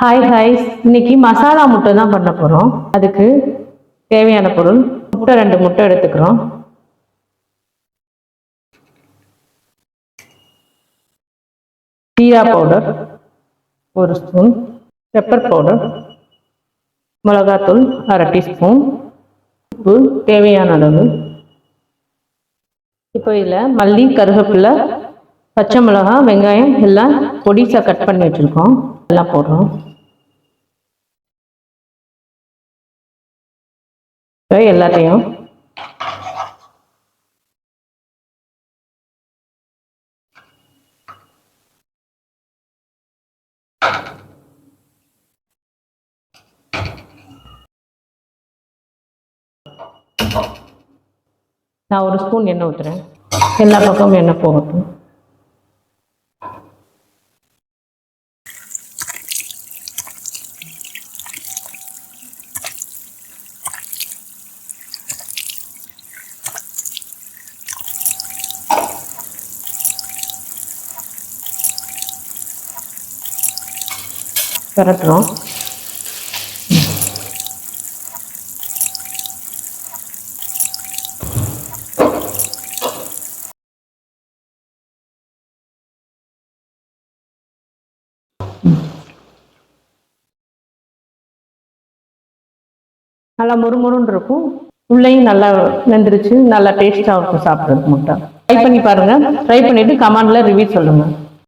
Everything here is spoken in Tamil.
ஹாய் ஹாய்ஸ், இன்னைக்கு மசாலா முட்டை தான் பண்ண போகிறோம். அதுக்கு தேவையான பொருள் முட்டை, 2 முட்டை எடுத்துக்கிறோம். Jeera powder 1 spoon, pepper powder, மிளகாத்தூள் 1/2 டீஸ்பூன், உப்பு தேவையான அளவு. இப்போ இதில் மல்லி, கருவேப்பிலை, பச்சை மிளகாய், வெங்காயம் எல்லாம் பொடிசாக கட் பண்ணி வச்சுருக்கோம். எல்லாம் போடுறோம். எல்லாத்தையும் நான் 1 ஸ்பூன் எண்ணெய் ஊற்றுறேன். எல்லா பக்கமும் எண்ணெய் போகட்டும். பரட்டுறோம். நல்லா முறுமுறுன்னு இருக்கும். உள்ளேயும் நல்லா வெந்துருச்சு. நல்லா டேஸ்டாக இருக்கும் சாப்பிட்றதுக்கு. முட்டை ட்ரை பண்ணி பாருங்கள். ட்ரை பண்ணிவிட்டு கமெண்டில் ரிவ்யூ சொல்லுங்கள்.